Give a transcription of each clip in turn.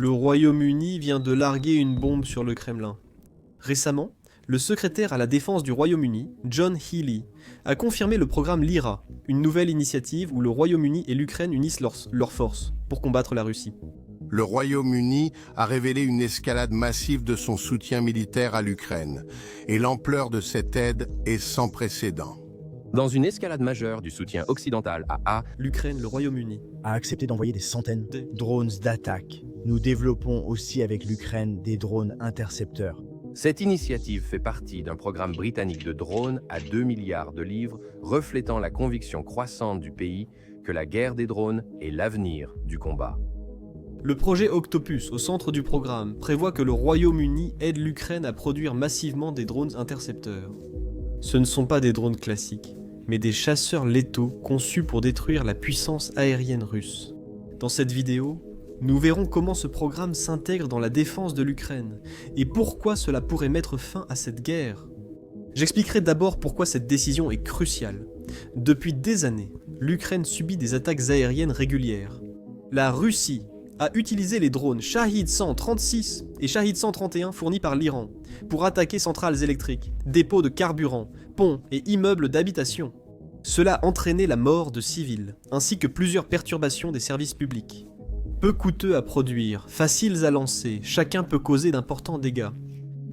Le Royaume-Uni vient de larguer une bombe sur le Kremlin. Récemment, le secrétaire à la défense du Royaume-Uni, John Healey, a confirmé le programme Lyra, une nouvelle initiative où le Royaume-Uni et l'Ukraine unissent leurs forces pour combattre la Russie. Le Royaume-Uni a révélé une escalade massive de son soutien militaire à l'Ukraine, et l'ampleur de cette aide est sans précédent. Dans une escalade majeure du soutien occidental à L'Ukraine, le Royaume-Uni, a accepté d'envoyer des centaines de drones d'attaque. Nous développons aussi avec l'Ukraine des drones intercepteurs. Cette initiative fait partie d'un programme britannique de drones à 2 milliards de livres, reflétant la conviction croissante du pays que la guerre des drones est l'avenir du combat. Le projet Octopus, au centre du programme, prévoit que le Royaume-Uni aide l'Ukraine à produire massivement des drones intercepteurs. Ce ne sont pas des drones classiques, mais des chasseurs létaux conçus pour détruire la puissance aérienne russe. Dans cette vidéo, nous verrons comment ce programme s'intègre dans la défense de l'Ukraine et pourquoi cela pourrait mettre fin à cette guerre. J'expliquerai d'abord pourquoi cette décision est cruciale. Depuis des années, l'Ukraine subit des attaques aériennes régulières. La Russie a utilisé les drones Shahid 136 et Shahid 131 fournis par l'Iran pour attaquer centrales électriques, dépôts de carburant, ponts et immeubles d'habitation. Cela a entraîné la mort de civils, ainsi que plusieurs perturbations des services publics. Peu coûteux à produire, faciles à lancer, chacun peut causer d'importants dégâts.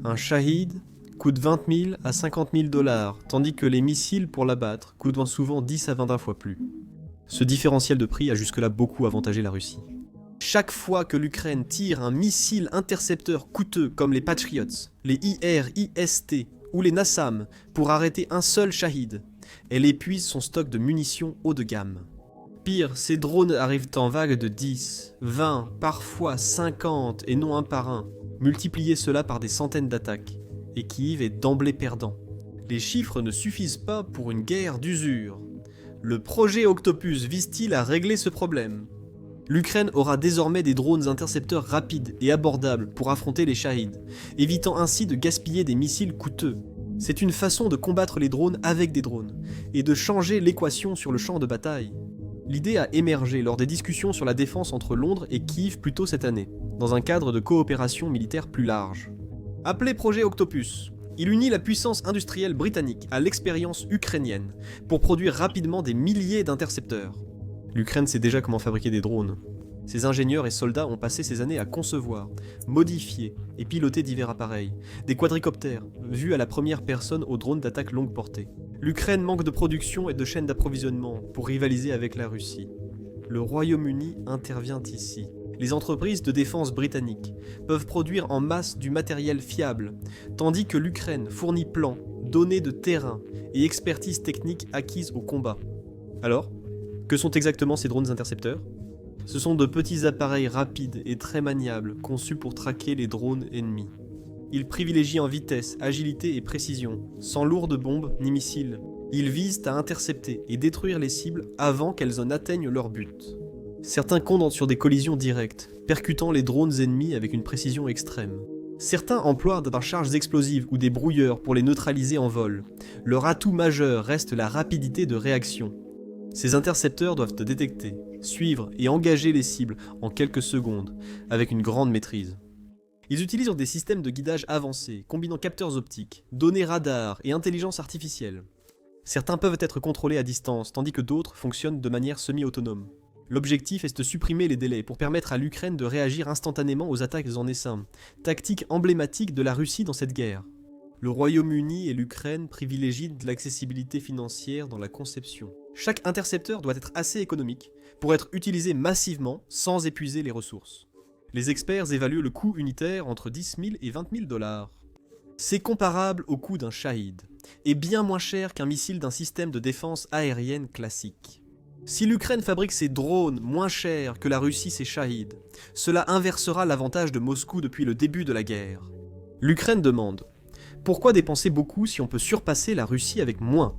Un Shahid coûte 20 000 à 50 000 $, tandis que les missiles pour l'abattre coûtent souvent 10 à 20 fois plus. Ce différentiel de prix a jusque-là beaucoup avantagé la Russie. Chaque fois que l'Ukraine tire un missile intercepteur coûteux comme les Patriots, les IR-IST ou les NASAM pour arrêter un seul Shahid, elle épuise son stock de munitions haut de gamme. Pire, ces drones arrivent en vagues de 10, 20, parfois 50 et non un par un. Multipliez cela par des centaines d'attaques, et Kyiv est d'emblée perdant. Les chiffres ne suffisent pas pour une guerre d'usure. Le projet Octopus vise-t-il à régler ce problème ? L'Ukraine aura désormais des drones intercepteurs rapides et abordables pour affronter les Shahids, évitant ainsi de gaspiller des missiles coûteux. C'est une façon de combattre les drones avec des drones, et de changer l'équation sur le champ de bataille. L'idée a émergé lors des discussions sur la défense entre Londres et Kyiv plus tôt cette année, dans un cadre de coopération militaire plus large. Appelé projet Octopus, il unit la puissance industrielle britannique à l'expérience ukrainienne pour produire rapidement des milliers d'intercepteurs. L'Ukraine sait déjà comment fabriquer des drones. Ses ingénieurs et soldats ont passé ces années à concevoir, modifier et piloter divers appareils, des quadricoptères, vus à la première personne aux drones d'attaque longue portée. L'Ukraine manque de production et de chaînes d'approvisionnement pour rivaliser avec la Russie. Le Royaume-Uni intervient ici. Les entreprises de défense britanniques peuvent produire en masse du matériel fiable, tandis que l'Ukraine fournit plans, données de terrain et expertise technique acquise au combat. Alors, que sont exactement ces drones intercepteurs ? Ce sont de petits appareils rapides et très maniables conçus pour traquer les drones ennemis. Ils privilégient en vitesse, agilité et précision, sans lourdes bombes ni missiles. Ils visent à intercepter et détruire les cibles avant qu'elles en atteignent leur but. Certains condensent sur des collisions directes, percutant les drones ennemis avec une précision extrême. Certains emploient des charges explosives ou des brouilleurs pour les neutraliser en vol. Leur atout majeur reste la rapidité de réaction. Ces intercepteurs doivent détecter, suivre et engager les cibles en quelques secondes, avec une grande maîtrise. Ils utilisent des systèmes de guidage avancés, combinant capteurs optiques, données radar et intelligence artificielle. Certains peuvent être contrôlés à distance, tandis que d'autres fonctionnent de manière semi-autonome. L'objectif est de supprimer les délais pour permettre à l'Ukraine de réagir instantanément aux attaques en essaim, tactique emblématique de la Russie dans cette guerre. Le Royaume-Uni et l'Ukraine privilégient de l'accessibilité financière dans la conception. Chaque intercepteur doit être assez économique pour être utilisé massivement sans épuiser les ressources. Les experts évaluent le coût unitaire entre 10 000 et 20 000 $. C'est comparable au coût d'un Shahid, et bien moins cher qu'un missile d'un système de défense aérienne classique. Si l'Ukraine fabrique ses drones moins chers que la Russie ses Shahid, cela inversera l'avantage de Moscou depuis le début de la guerre. L'Ukraine demande « Pourquoi dépenser beaucoup si on peut surpasser la Russie avec moins ?»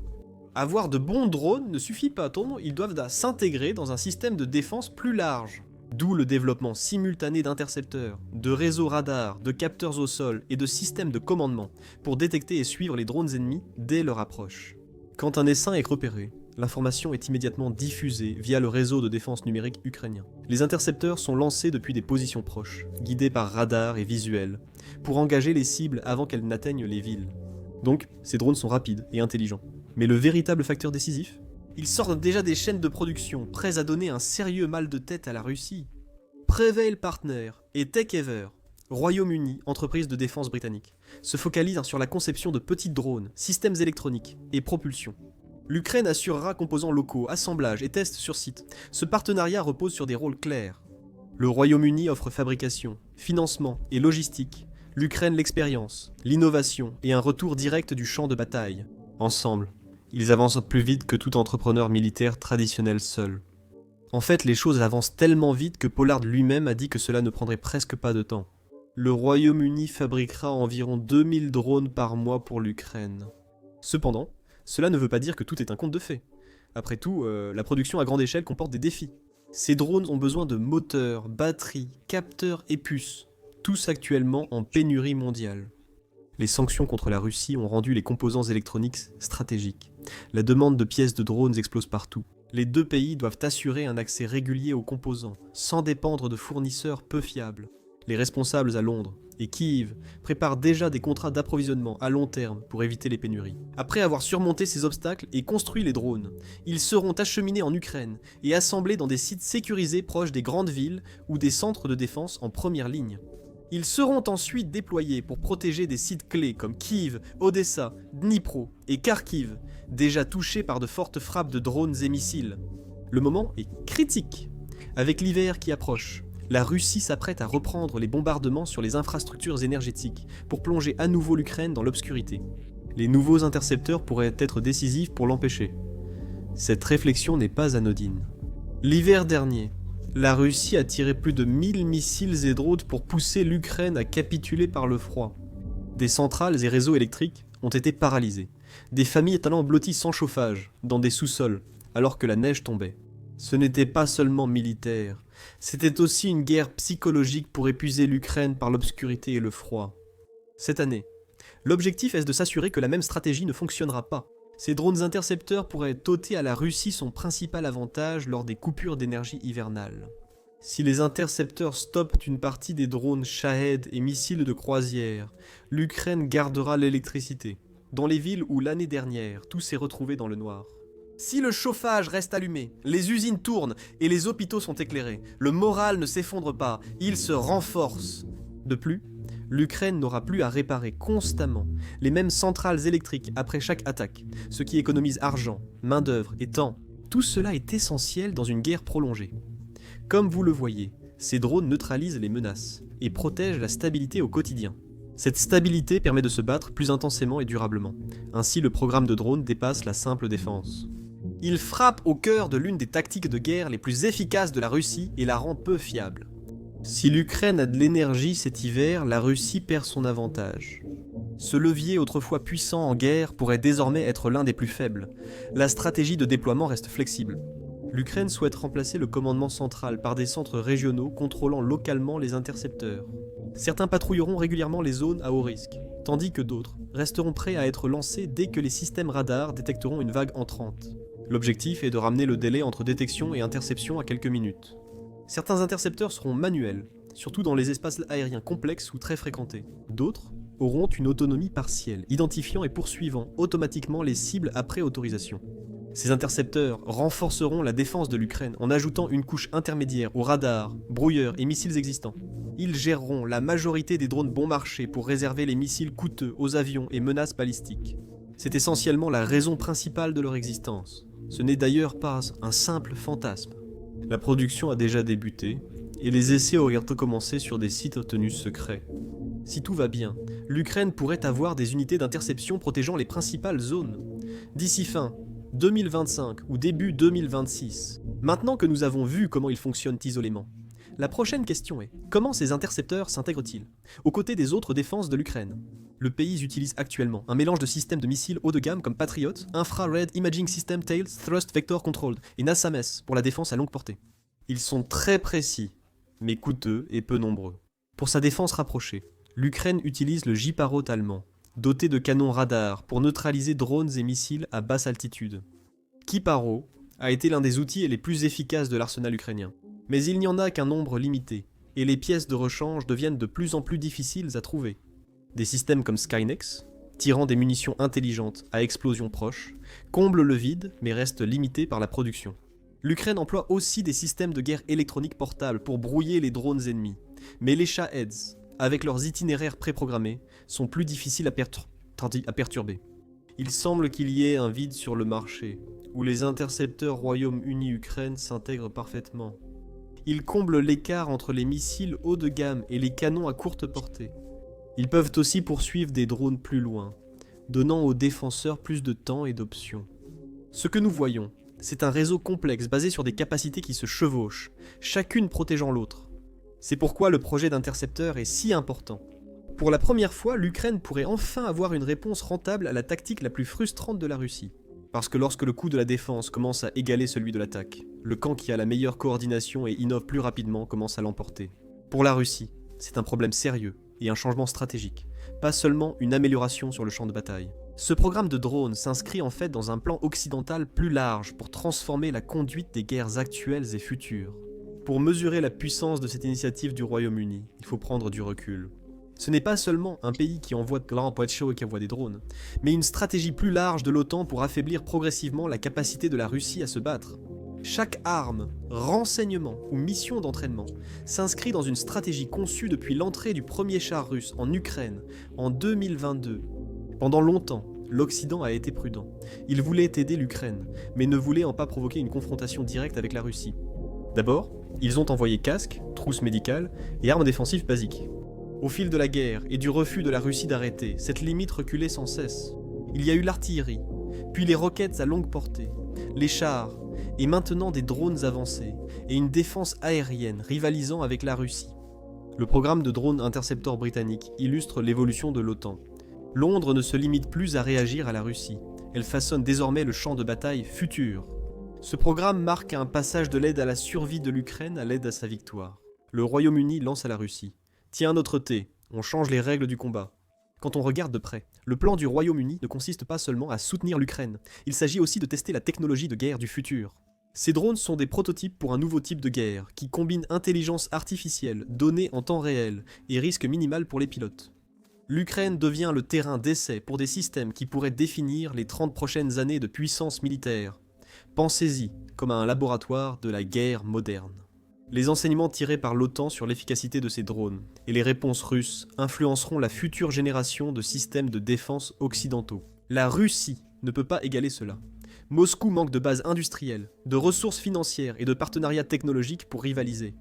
Avoir de bons drones ne suffit pas, ils doivent s'intégrer dans un système de défense plus large. D'où le développement simultané d'intercepteurs, de réseaux radars, de capteurs au sol et de systèmes de commandement pour détecter et suivre les drones ennemis dès leur approche. Quand un essaim est repéré, l'information est immédiatement diffusée via le réseau de défense numérique ukrainien. Les intercepteurs sont lancés depuis des positions proches, guidés par radar et visuels, pour engager les cibles avant qu'elles n'atteignent les villes. Donc, ces drones sont rapides et intelligents. Mais le véritable facteur décisif ? Ils sortent déjà des chaînes de production, prêts à donner un sérieux mal de tête à la Russie. Prevail Partner et TechEver, Royaume-Uni, entreprise de défense britannique, se focalisent sur la conception de petits drones, systèmes électroniques et propulsion. L'Ukraine assurera composants locaux, assemblage et tests sur site. Ce partenariat repose sur des rôles clairs. Le Royaume-Uni offre fabrication, financement et logistique. L'Ukraine l'expérience, l'innovation et un retour direct du champ de bataille. Ensemble, ils avancent plus vite que tout entrepreneur militaire traditionnel seul. En fait, les choses avancent tellement vite que Pollard lui-même a dit que cela ne prendrait presque pas de temps. Le Royaume-Uni fabriquera environ 2000 drones par mois pour l'Ukraine. Cependant, cela ne veut pas dire que tout est un conte de fées. Après tout, la production à grande échelle comporte des défis. Ces drones ont besoin de moteurs, batteries, capteurs et puces, tous actuellement en pénurie mondiale. Les sanctions contre la Russie ont rendu les composants électroniques stratégiques. La demande de pièces de drones explose partout. Les deux pays doivent assurer un accès régulier aux composants, sans dépendre de fournisseurs peu fiables. Les responsables à Londres et Kiev préparent déjà des contrats d'approvisionnement à long terme pour éviter les pénuries. Après avoir surmonté ces obstacles et construit les drones, ils seront acheminés en Ukraine et assemblés dans des sites sécurisés proches des grandes villes ou des centres de défense en première ligne. Ils seront ensuite déployés pour protéger des sites clés comme Kiev, Odessa, Dnipro et Kharkiv, déjà touchés par de fortes frappes de drones et missiles. Le moment est critique. Avec l'hiver qui approche, la Russie s'apprête à reprendre les bombardements sur les infrastructures énergétiques pour plonger à nouveau l'Ukraine dans l'obscurité. Les nouveaux intercepteurs pourraient être décisifs pour l'empêcher. Cette réflexion n'est pas anodine. L'hiver dernier, la Russie a tiré plus de 1000 missiles et drones pour pousser l'Ukraine à capituler par le froid. Des centrales et réseaux électriques ont été paralysés. Des familles étant blotties sans chauffage, dans des sous-sols, alors que la neige tombait. Ce n'était pas seulement militaire, c'était aussi une guerre psychologique pour épuiser l'Ukraine par l'obscurité et le froid. Cette année, l'objectif est de s'assurer que la même stratégie ne fonctionnera pas. Ces drones intercepteurs pourraient ôter à la Russie son principal avantage lors des coupures d'énergie hivernales. Si les intercepteurs stoppent une partie des drones Shahed et missiles de croisière, l'Ukraine gardera l'électricité, dans les villes où l'année dernière tout s'est retrouvé dans le noir. Si le chauffage reste allumé, les usines tournent et les hôpitaux sont éclairés, le moral ne s'effondre pas, il se renforce. De plus, l'Ukraine n'aura plus à réparer constamment les mêmes centrales électriques après chaque attaque, ce qui économise argent, main-d'œuvre et temps. Tout cela est essentiel dans une guerre prolongée. Comme vous le voyez, ces drones neutralisent les menaces et protègent la stabilité au quotidien. Cette stabilité permet de se battre plus intensément et durablement. Ainsi, le programme de drones dépasse la simple défense. Il frappe au cœur de l'une des tactiques de guerre les plus efficaces de la Russie et la rend peu fiable. Si l'Ukraine a de l'énergie cet hiver, la Russie perd son avantage. Ce levier autrefois puissant en guerre pourrait désormais être l'un des plus faibles. La stratégie de déploiement reste flexible. L'Ukraine souhaite remplacer le commandement central par des centres régionaux contrôlant localement les intercepteurs. Certains patrouilleront régulièrement les zones à haut risque, tandis que d'autres resteront prêts à être lancés dès que les systèmes radars détecteront une vague entrante. L'objectif est de ramener le délai entre détection et interception à quelques minutes. Certains intercepteurs seront manuels, surtout dans les espaces aériens complexes ou très fréquentés. D'autres auront une autonomie partielle, identifiant et poursuivant automatiquement les cibles après autorisation. Ces intercepteurs renforceront la défense de l'Ukraine en ajoutant une couche intermédiaire aux radars, brouilleurs et missiles existants. Ils géreront la majorité des drones bon marché pour réserver les missiles coûteux aux avions et menaces balistiques. C'est essentiellement la raison principale de leur existence. Ce n'est d'ailleurs pas un simple fantasme. La production a déjà débuté, et les essais auraient recommencé sur des sites tenus secrets. Si tout va bien, l'Ukraine pourrait avoir des unités d'interception protégeant les principales zones. D'ici fin 2025 ou début 2026. Maintenant que nous avons vu comment ils fonctionnent isolément, la prochaine question est, comment ces intercepteurs s'intègrent-ils aux côtés des autres défenses de l'Ukraine? Le pays utilise actuellement un mélange de systèmes de missiles haut de gamme comme Patriot, Infrared Imaging System Tails Thrust Vector Controlled et NASAMS pour la défense à longue portée. Ils sont très précis, mais coûteux et peu nombreux. Pour sa défense rapprochée, l'Ukraine utilise le J-Parrot allemand, doté de canons radars pour neutraliser drones et missiles à basse altitude. Kiparo a été l'un des outils les plus efficaces de l'arsenal ukrainien. Mais il n'y en a qu'un nombre limité, et les pièces de rechange deviennent de plus en plus difficiles à trouver. Des systèmes comme Skynex, tirant des munitions intelligentes à explosion proche, comblent le vide mais restent limités par la production. L'Ukraine emploie aussi des systèmes de guerre électronique portables pour brouiller les drones ennemis, mais les Shahed, avec leurs itinéraires préprogrammés, sont plus difficiles à perturber. Il semble qu'il y ait un vide sur le marché, où les intercepteurs Royaume-Uni-Ukraine s'intègrent parfaitement. Ils comblent l'écart entre les missiles haut de gamme et les canons à courte portée. Ils peuvent aussi poursuivre des drones plus loin, donnant aux défenseurs plus de temps et d'options. Ce que nous voyons, c'est un réseau complexe basé sur des capacités qui se chevauchent, chacune protégeant l'autre. C'est pourquoi le projet d'intercepteur est si important. Pour la première fois, l'Ukraine pourrait enfin avoir une réponse rentable à la tactique la plus frustrante de la Russie. Parce que lorsque le coût de la défense commence à égaler celui de l'attaque, le camp qui a la meilleure coordination et innove plus rapidement commence à l'emporter. Pour la Russie, c'est un problème sérieux et un changement stratégique, pas seulement une amélioration sur le champ de bataille. Ce programme de drones s'inscrit en fait dans un plan occidental plus large pour transformer la conduite des guerres actuelles et futures. Pour mesurer la puissance de cette initiative du Royaume-Uni, il faut prendre du recul. Ce n'est pas seulement un pays qui envoie et qui envoie des drones, mais une stratégie plus large de l'OTAN pour affaiblir progressivement la capacité de la Russie à se battre. Chaque arme, renseignement ou mission d'entraînement s'inscrit dans une stratégie conçue depuis l'entrée du premier char russe en Ukraine en 2022. Pendant longtemps, l'Occident a été prudent. Il voulait aider l'Ukraine, mais ne voulait en pas provoquer une confrontation directe avec la Russie. D'abord, ils ont envoyé casques, trousses médicales et armes défensives basiques. Au fil de la guerre et du refus de la Russie d'arrêter, cette limite reculait sans cesse. Il y a eu l'artillerie, puis les roquettes à longue portée, les chars, et maintenant des drones avancés, et une défense aérienne rivalisant avec la Russie. Le programme de drones intercepteurs britannique illustre l'évolution de l'OTAN. Londres ne se limite plus à réagir à la Russie, elle façonne désormais le champ de bataille futur. Ce programme marque un passage de l'aide à la survie de l'Ukraine à l'aide à sa victoire. Le Royaume-Uni lance à la Russie. Tiens notre thé, on change les règles du combat. Quand on regarde de près, le plan du Royaume-Uni ne consiste pas seulement à soutenir l'Ukraine, il s'agit aussi de tester la technologie de guerre du futur. Ces drones sont des prototypes pour un nouveau type de guerre, qui combine intelligence artificielle, données en temps réel, et risque minimal pour les pilotes. L'Ukraine devient le terrain d'essai pour des systèmes qui pourraient définir les 30 prochaines années de puissance militaire. Pensez-y comme à un laboratoire de la guerre moderne. Les enseignements tirés par l'OTAN sur l'efficacité de ces drones et les réponses russes influenceront la future génération de systèmes de défense occidentaux. La Russie ne peut pas égaler cela. Moscou manque de bases industrielles, de ressources financières et de partenariats technologiques pour rivaliser.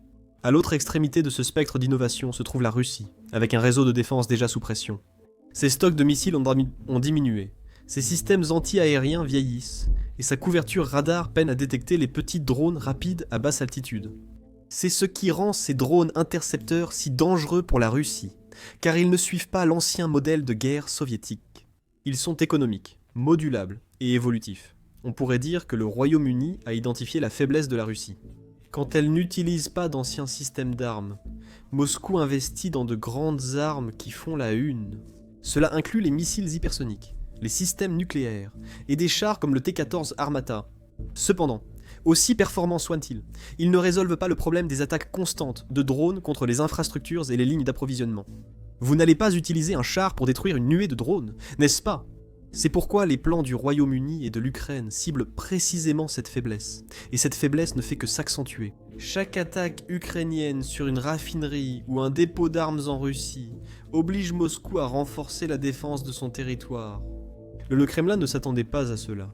À l'autre extrémité de ce spectre d'innovation se trouve la Russie, avec un réseau de défense déjà sous pression. Ses stocks de missiles ont diminué, ses systèmes anti-aériens vieillissent, et sa couverture radar peine à détecter les petits drones rapides à basse altitude. C'est ce qui rend ces drones intercepteurs si dangereux pour la Russie, car ils ne suivent pas l'ancien modèle de guerre soviétique. Ils sont économiques, modulables et évolutifs. On pourrait dire que le Royaume-Uni a identifié la faiblesse de la Russie. Quand elle n'utilise pas d'anciens systèmes d'armes, Moscou investit dans de grandes armes qui font la une. Cela inclut les missiles hypersoniques, les systèmes nucléaires et des chars comme le T-14 Armata. Cependant, aussi performants soient-ils, ils ne résolvent pas le problème des attaques constantes de drones contre les infrastructures et les lignes d'approvisionnement. Vous n'allez pas utiliser un char pour détruire une nuée de drones, n'est-ce pas ? C'est pourquoi les plans du Royaume-Uni et de l'Ukraine ciblent précisément cette faiblesse, et cette faiblesse ne fait que s'accentuer. Chaque attaque ukrainienne sur une raffinerie ou un dépôt d'armes en Russie oblige Moscou à renforcer la défense de son territoire. Le Kremlin ne s'attendait pas à cela.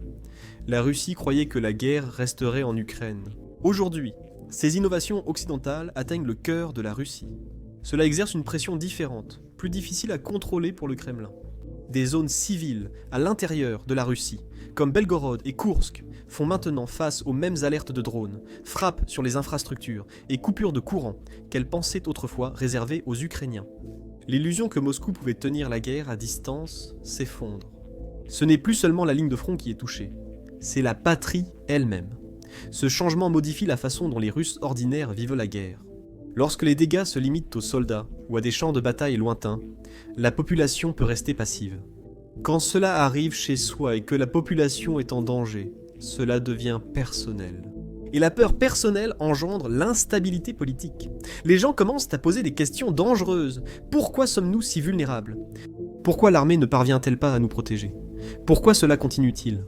La Russie croyait que la guerre resterait en Ukraine. Aujourd'hui, ces innovations occidentales atteignent le cœur de la Russie. Cela exerce une pression différente, plus difficile à contrôler pour le Kremlin. Des zones civiles à l'intérieur de la Russie, comme Belgorod et Koursk, font maintenant face aux mêmes alertes de drones, frappes sur les infrastructures et coupures de courant qu'elles pensaient autrefois réservées aux Ukrainiens. L'illusion que Moscou pouvait tenir la guerre à distance s'effondre. Ce n'est plus seulement la ligne de front qui est touchée, c'est la patrie elle-même. Ce changement modifie la façon dont les Russes ordinaires vivent la guerre. Lorsque les dégâts se limitent aux soldats ou à des champs de bataille lointains, la population peut rester passive. Quand cela arrive chez soi et que la population est en danger, cela devient personnel. Et la peur personnelle engendre l'instabilité politique. Les gens commencent à poser des questions dangereuses. Pourquoi sommes-nous si vulnérables? Pourquoi l'armée ne parvient-elle pas à nous protéger? Pourquoi cela continue-t-il?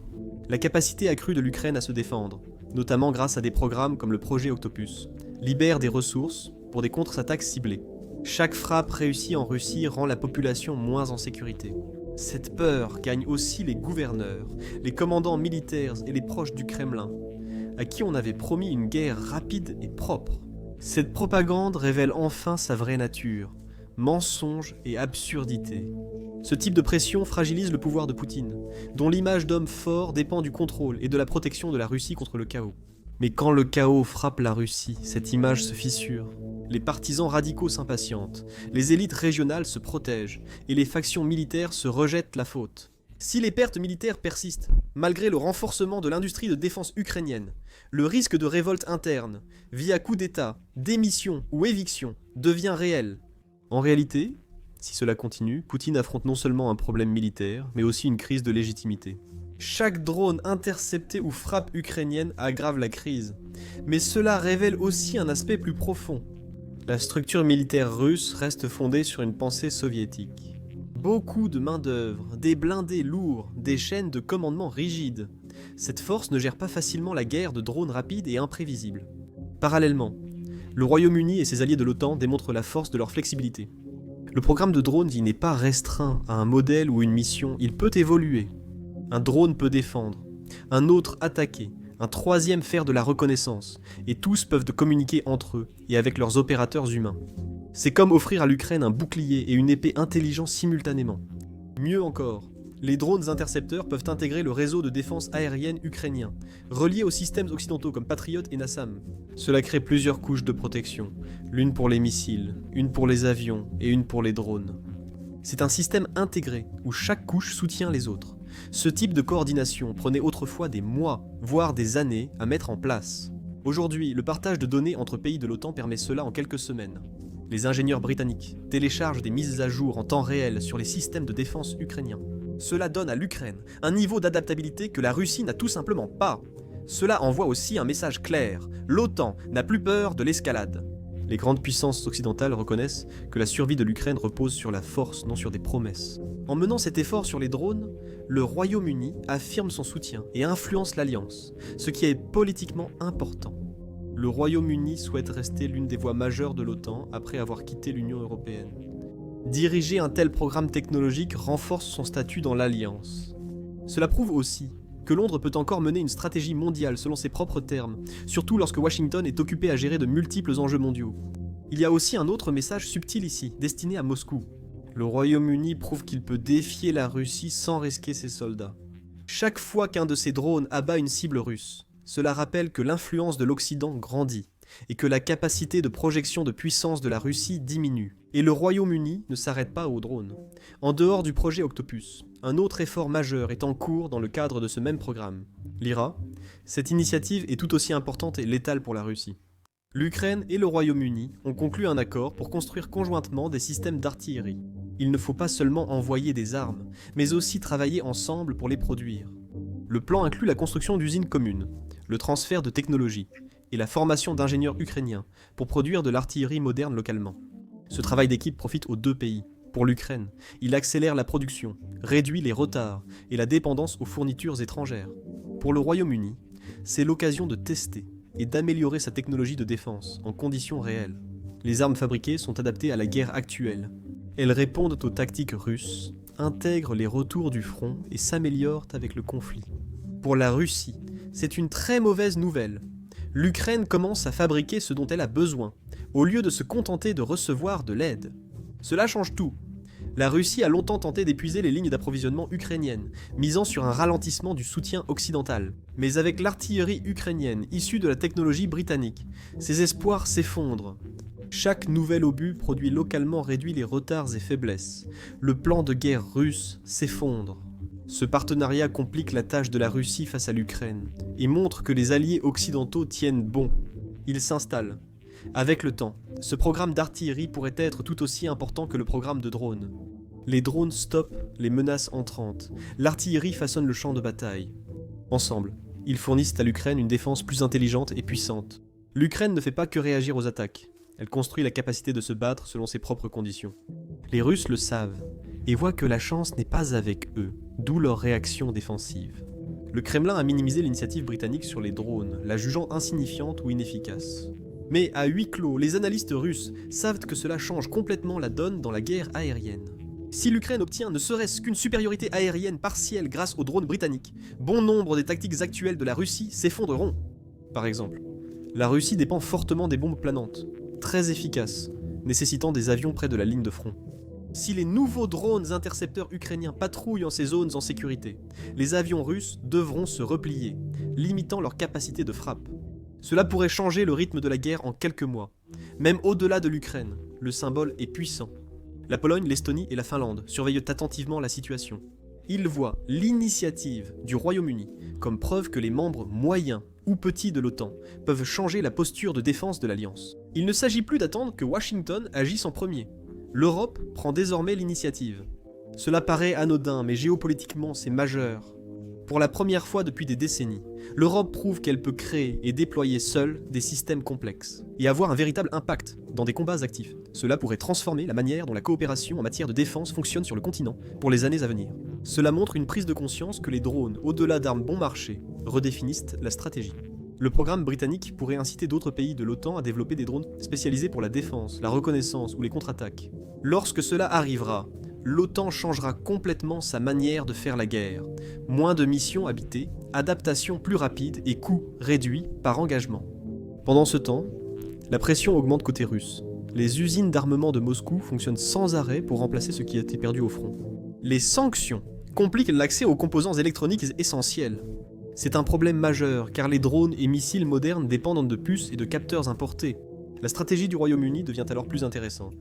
La capacité accrue de l'Ukraine à se défendre, notamment grâce à des programmes comme le projet Octopus, libère des ressources pour des contre-attaques ciblées. Chaque frappe réussie en Russie rend la population moins en sécurité. Cette peur gagne aussi les gouverneurs, les commandants militaires et les proches du Kremlin, à qui on avait promis une guerre rapide et propre. Cette propagande révèle enfin sa vraie nature, mensonge et absurdité. Ce type de pression fragilise le pouvoir de Poutine, dont l'image d'homme fort dépend du contrôle et de la protection de la Russie contre le chaos. Mais quand le chaos frappe la Russie, cette image se fissure. Les partisans radicaux s'impatientent, les élites régionales se protègent, et les factions militaires se rejettent la faute. Si les pertes militaires persistent, malgré le renforcement de l'industrie de défense ukrainienne, le risque de révolte interne, via coup d'État, démission ou éviction, devient réel. En réalité, si cela continue, Poutine affronte non seulement un problème militaire, mais aussi une crise de légitimité. Chaque drone intercepté ou frappe ukrainienne aggrave la crise, mais cela révèle aussi un aspect plus profond. La structure militaire russe reste fondée sur une pensée soviétique. Beaucoup de main-d'œuvre, des blindés lourds, des chaînes de commandement rigides. Cette force ne gère pas facilement la guerre de drones rapides et imprévisibles. Parallèlement, le Royaume-Uni et ses alliés de l'OTAN démontrent la force de leur flexibilité. Le programme de drones n'est pas restreint à un modèle ou une mission, il peut évoluer. Un drone peut défendre, un autre attaquer, un troisième faire de la reconnaissance, et tous peuvent communiquer entre eux et avec leurs opérateurs humains. C'est comme offrir à l'Ukraine un bouclier et une épée intelligents simultanément. Mieux encore, les drones intercepteurs peuvent intégrer le réseau de défense aérienne ukrainien, relié aux systèmes occidentaux comme Patriot et NASAM. Cela crée plusieurs couches de protection, l'une pour les missiles, une pour les avions et une pour les drones. C'est un système intégré où chaque couche soutient les autres. Ce type de coordination prenait autrefois des mois, voire des années à mettre en place. Aujourd'hui, le partage de données entre pays de l'OTAN permet cela en quelques semaines. Les ingénieurs britanniques téléchargent des mises à jour en temps réel sur les systèmes de défense ukrainiens. Cela donne à l'Ukraine un niveau d'adaptabilité que la Russie n'a tout simplement pas. Cela envoie aussi un message clair. L'OTAN n'a plus peur de l'escalade. Les grandes puissances occidentales reconnaissent que la survie de l'Ukraine repose sur la force, non sur des promesses. En menant cet effort sur les drones, le Royaume-Uni affirme son soutien et influence l'Alliance, ce qui est politiquement important. Le Royaume-Uni souhaite rester l'une des voies majeures de l'OTAN après avoir quitté l'Union européenne. Diriger un tel programme technologique renforce son statut dans l'Alliance. Cela prouve aussi que Londres peut encore mener une stratégie mondiale selon ses propres termes, surtout lorsque Washington est occupé à gérer de multiples enjeux mondiaux. Il y a aussi un autre message subtil ici, destiné à Moscou. Le Royaume-Uni prouve qu'il peut défier la Russie sans risquer ses soldats. Chaque fois qu'un de ses drones abat une cible russe, cela rappelle que l'influence de l'Occident grandit, et que la capacité de projection de puissance de la Russie diminue. Et le Royaume-Uni ne s'arrête pas aux drones. En dehors du projet Octopus, un autre effort majeur est en cours dans le cadre de ce même programme. L'IRA, cette initiative est tout aussi importante et létale pour la Russie. L'Ukraine et le Royaume-Uni ont conclu un accord pour construire conjointement des systèmes d'artillerie. Il ne faut pas seulement envoyer des armes, mais aussi travailler ensemble pour les produire. Le plan inclut la construction d'usines communes, le transfert de technologies et la formation d'ingénieurs ukrainiens pour produire de l'artillerie moderne localement. Ce travail d'équipe profite aux deux pays. Pour l'Ukraine, il accélère la production, réduit les retards et la dépendance aux fournitures étrangères. Pour le Royaume-Uni, c'est l'occasion de tester et d'améliorer sa technologie de défense en conditions réelles. Les armes fabriquées sont adaptées à la guerre actuelle. Elles répondent aux tactiques russes, intègrent les retours du front et s'améliorent avec le conflit. Pour la Russie, c'est une très mauvaise nouvelle. L'Ukraine commence à fabriquer ce dont elle a besoin, au lieu de se contenter de recevoir de l'aide. Cela change tout. La Russie a longtemps tenté d'épuiser les lignes d'approvisionnement ukrainiennes, misant sur un ralentissement du soutien occidental. Mais avec l'artillerie ukrainienne issue de la technologie britannique, ses espoirs s'effondrent. Chaque nouvel obus produit localement réduit les retards et faiblesses. Le plan de guerre russe s'effondre. Ce partenariat complique la tâche de la Russie face à l'Ukraine et montre que les alliés occidentaux tiennent bon. Ils s'installent. Avec le temps, ce programme d'artillerie pourrait être tout aussi important que le programme de drones. Les drones stoppent les menaces entrantes. L'artillerie façonne le champ de bataille. Ensemble, Ils fournissent à l'Ukraine une défense plus intelligente et puissante. L'Ukraine ne fait pas que réagir aux attaques. Elle construit la capacité de se battre selon ses propres conditions. Les Russes le savent et voient que la chance n'est pas avec eux, d'où leur réaction défensive. Le Kremlin a minimisé l'initiative britannique sur les drones, la jugeant insignifiante ou inefficace. Mais à huis clos, les analystes russes savent que cela change complètement la donne dans la guerre aérienne. Si l'Ukraine obtient ne serait-ce qu'une supériorité aérienne partielle grâce aux drones britanniques, bon nombre des tactiques actuelles de la Russie s'effondreront. Par exemple, la Russie dépend fortement des bombes planantes, très efficaces, nécessitant des avions près de la ligne de front. Si les nouveaux drones intercepteurs ukrainiens patrouillent en ces zones en sécurité, les avions russes devront se replier, limitant leur capacité de frappe. Cela pourrait changer le rythme de la guerre en quelques mois. Même au-delà de l'Ukraine, le symbole est puissant. La Pologne, l'Estonie et la Finlande surveillent attentivement la situation. Ils voient l'initiative du Royaume-Uni comme preuve que les membres moyens ou petits de l'OTAN peuvent changer la posture de défense de l'Alliance. Il ne s'agit plus d'attendre que Washington agisse en premier. L'Europe prend désormais l'initiative. Cela paraît anodin, mais géopolitiquement c'est majeur. Pour la première fois depuis des décennies, l'Europe prouve qu'elle peut créer et déployer seule des systèmes complexes, et avoir un véritable impact dans des combats actifs. Cela pourrait transformer la manière dont la coopération en matière de défense fonctionne sur le continent pour les années à venir. Cela montre une prise de conscience que les drones, au-delà d'armes bon marché, redéfinissent la stratégie. Le programme britannique pourrait inciter d'autres pays de l'OTAN à développer des drones spécialisés pour la défense, la reconnaissance ou les contre-attaques. Lorsque cela arrivera, l'OTAN changera complètement sa manière de faire la guerre. Moins de missions habitées, adaptation plus rapide et coûts réduits par engagement. Pendant ce temps, la pression augmente côté russe. Les usines d'armement de Moscou fonctionnent sans arrêt pour remplacer ce qui a été perdu au front. Les sanctions compliquent l'accès aux composants électroniques essentiels. C'est un problème majeur car les drones et missiles modernes dépendent de puces et de capteurs importés. La stratégie du Royaume-Uni devient alors plus intéressante.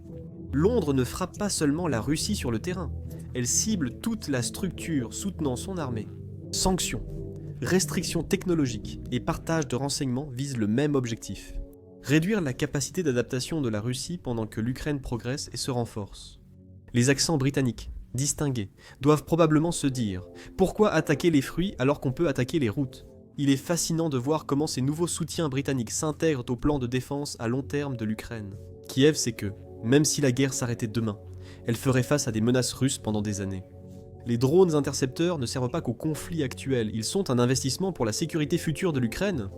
Londres ne frappe pas seulement la Russie sur le terrain, elle cible toute la structure soutenant son armée. Sanctions, restrictions technologiques et partage de renseignements visent le même objectif. Réduire la capacité d'adaptation de la Russie pendant que l'Ukraine progresse et se renforce. Les accents britanniques, distingués, doivent probablement se dire « Pourquoi attaquer les fruits alors qu'on peut attaquer les routes ?» Il est fascinant de voir comment ces nouveaux soutiens britanniques s'intègrent au plan de défense à long terme de l'Ukraine. Kiev sait que, même si la guerre s'arrêtait demain, elle ferait face à des menaces russes pendant des années. Les drones intercepteurs ne servent pas qu'au conflit actuel, ils sont un investissement pour la sécurité future de l'Ukraine.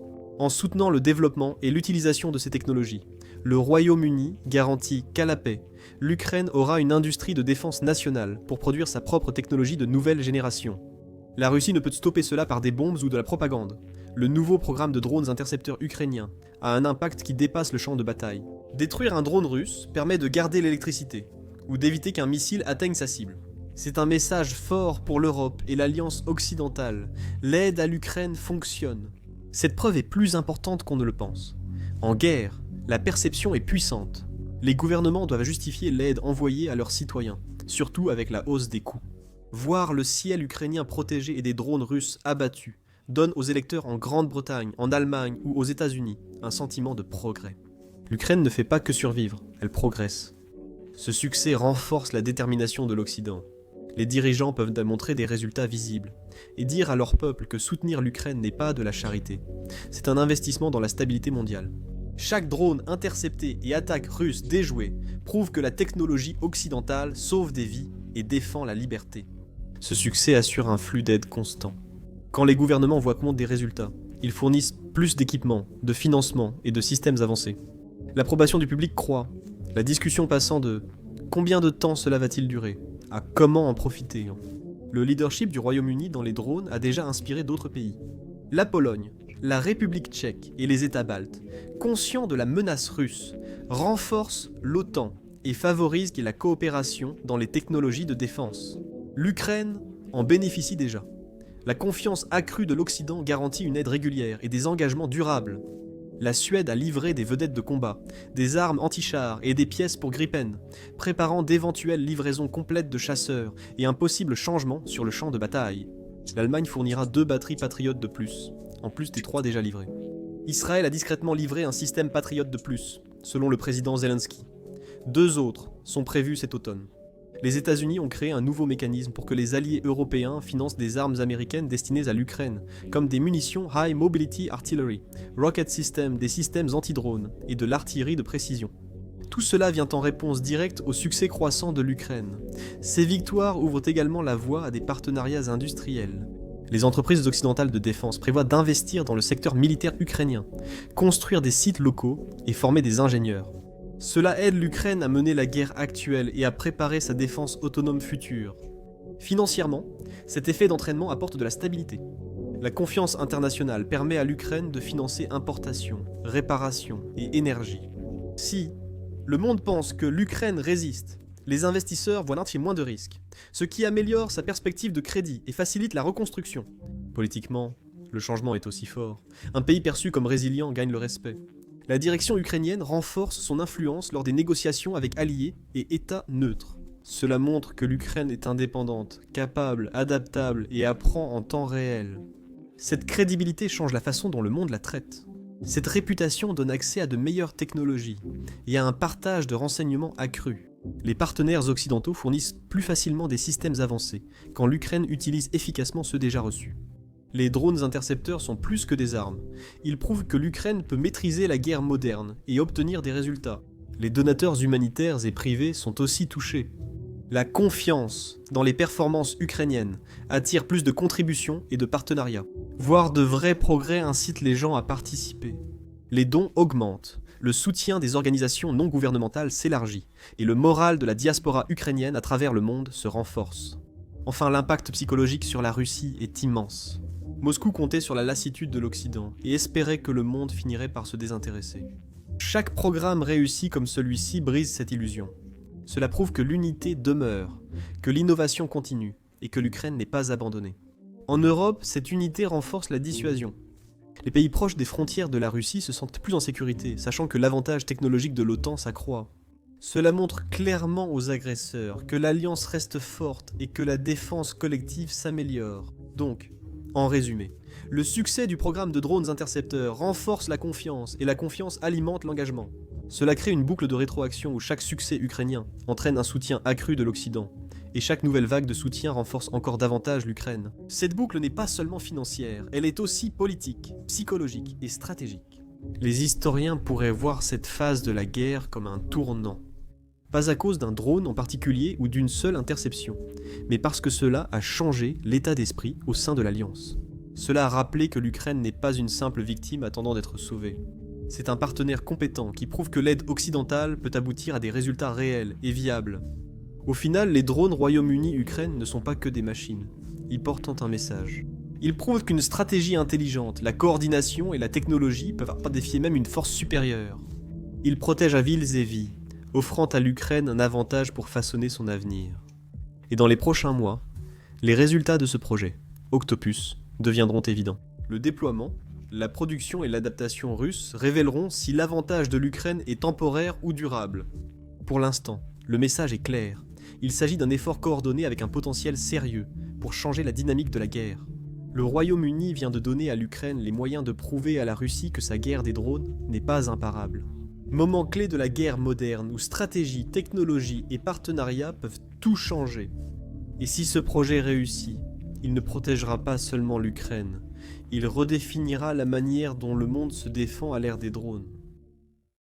En soutenant le développement et l'utilisation de ces technologies, le Royaume-Uni garantit qu'à la paix, l'Ukraine aura une industrie de défense nationale pour produire sa propre technologie de nouvelle génération. La Russie ne peut stopper cela par des bombes ou de la propagande. Le nouveau programme de drones intercepteurs ukrainiens a un impact qui dépasse le champ de bataille. Détruire un drone russe permet de garder l'électricité, ou d'éviter qu'un missile atteigne sa cible. C'est un message fort pour l'Europe et l'Alliance occidentale. L'aide à l'Ukraine fonctionne. Cette preuve est plus importante qu'on ne le pense. En guerre, la perception est puissante. Les gouvernements doivent justifier l'aide envoyée à leurs citoyens, surtout avec la hausse des coûts. Voir le ciel ukrainien protégé et des drones russes abattus donne aux électeurs en Grande-Bretagne, en Allemagne ou aux États-Unis un sentiment de progrès. L'Ukraine ne fait pas que survivre, elle progresse. Ce succès renforce la détermination de l'Occident. Les dirigeants peuvent montrer des résultats visibles et dire à leur peuple que soutenir l'Ukraine n'est pas de la charité. C'est un investissement dans la stabilité mondiale. Chaque drone intercepté et attaque russe déjouée prouve que la technologie occidentale sauve des vies et défend la liberté. Ce succès assure un flux d'aide constant. Quand les gouvernements voient compte des résultats, ils fournissent plus d'équipements, de financements et de systèmes avancés. L'approbation du public croît, la discussion passant de « combien de temps cela va-t-il durer ?» à « comment en profiter ?» Le leadership du Royaume-Uni dans les drones a déjà inspiré d'autres pays. La Pologne, la République tchèque et les États baltes, conscients de la menace russe, renforcent l'OTAN et favorisent la coopération dans les technologies de défense. L'Ukraine en bénéficie déjà. La confiance accrue de l'Occident garantit une aide régulière et des engagements durables. La Suède a livré des vedettes de combat, des armes anti-chars et des pièces pour Gripen, préparant d'éventuelles livraisons complètes de chasseurs et un possible changement sur le champ de bataille. L'Allemagne fournira 2 batteries Patriotes de plus, en plus des 3 déjà livrées. Israël a discrètement livré un système Patriote de plus, selon le président Zelensky. 2 autres sont prévus cet automne. Les États-Unis ont créé un nouveau mécanisme pour que les alliés européens financent des armes américaines destinées à l'Ukraine, comme des munitions High Mobility Artillery, Rocket System, des systèmes anti-drones et de l'artillerie de précision. Tout cela vient en réponse directe au succès croissant de l'Ukraine. Ces victoires ouvrent également la voie à des partenariats industriels. Les entreprises occidentales de défense prévoient d'investir dans le secteur militaire ukrainien, construire des sites locaux et former des ingénieurs. Cela aide l'Ukraine à mener la guerre actuelle et à préparer sa défense autonome future. Financièrement, cet effet d'entraînement apporte de la stabilité. La confiance internationale permet à l'Ukraine de financer importations, réparations et énergie. Si le monde pense que l'Ukraine résiste, les investisseurs voient ainsi moins de risques, ce qui améliore sa perspective de crédit et facilite la reconstruction. Politiquement, le changement est aussi fort. Un pays perçu comme résilient gagne le respect. La direction ukrainienne renforce son influence lors des négociations avec alliés et États neutres. Cela montre que l'Ukraine est indépendante, capable, adaptable et apprend en temps réel. Cette crédibilité change la façon dont le monde la traite. Cette réputation donne accès à de meilleures technologies et à un partage de renseignements accru. Les partenaires occidentaux fournissent plus facilement des systèmes avancés, quand l'Ukraine utilise efficacement ceux déjà reçus. Les drones intercepteurs sont plus que des armes. Ils prouvent que l'Ukraine peut maîtriser la guerre moderne et obtenir des résultats. Les donateurs humanitaires et privés sont aussi touchés. La confiance dans les performances ukrainiennes attire plus de contributions et de partenariats. Voir de vrais progrès incite les gens à participer. Les dons augmentent, le soutien des organisations non gouvernementales s'élargit, et le moral de la diaspora ukrainienne à travers le monde se renforce. Enfin, l'impact psychologique sur la Russie est immense. Moscou comptait sur la lassitude de l'Occident et espérait que le monde finirait par se désintéresser. Chaque programme réussi comme celui-ci brise cette illusion. Cela prouve que l'unité demeure, que l'innovation continue et que l'Ukraine n'est pas abandonnée. En Europe, cette unité renforce la dissuasion. Les pays proches des frontières de la Russie se sentent plus en sécurité, sachant que l'avantage technologique de l'OTAN s'accroît. Cela montre clairement aux agresseurs que l'alliance reste forte et que la défense collective s'améliore. Donc, en résumé, le succès du programme de drones intercepteurs renforce la confiance et la confiance alimente l'engagement. Cela crée une boucle de rétroaction où chaque succès ukrainien entraîne un soutien accru de l'Occident, et chaque nouvelle vague de soutien renforce encore davantage l'Ukraine. Cette boucle n'est pas seulement financière, elle est aussi politique, psychologique et stratégique. Les historiens pourraient voir cette phase de la guerre comme un tournant. Pas à cause d'un drone en particulier ou d'une seule interception, mais parce que cela a changé l'état d'esprit au sein de l'Alliance. Cela a rappelé que l'Ukraine n'est pas une simple victime attendant d'être sauvée. C'est un partenaire compétent qui prouve que l'aide occidentale peut aboutir à des résultats réels et viables. Au final, les drones Royaume-Uni-Ukraine ne sont pas que des machines. Ils portent un message. Ils prouvent qu'une stratégie intelligente, la coordination et la technologie peuvent défier même une force supérieure. Ils protègent à villes et vies, offrant à l'Ukraine un avantage pour façonner son avenir. Et dans les prochains mois, les résultats de ce projet, Octopus, deviendront évidents. Le déploiement, la production et l'adaptation russes révéleront si l'avantage de l'Ukraine est temporaire ou durable. Pour l'instant, le message est clair. Il s'agit d'un effort coordonné avec un potentiel sérieux pour changer la dynamique de la guerre. Le Royaume-Uni vient de donner à l'Ukraine les moyens de prouver à la Russie que sa guerre des drones n'est pas imparable. Moment clé de la guerre moderne où stratégie, technologie et partenariat peuvent tout changer. Et si ce projet réussit, il ne protégera pas seulement l'Ukraine, il redéfinira la manière dont le monde se défend à l'ère des drones.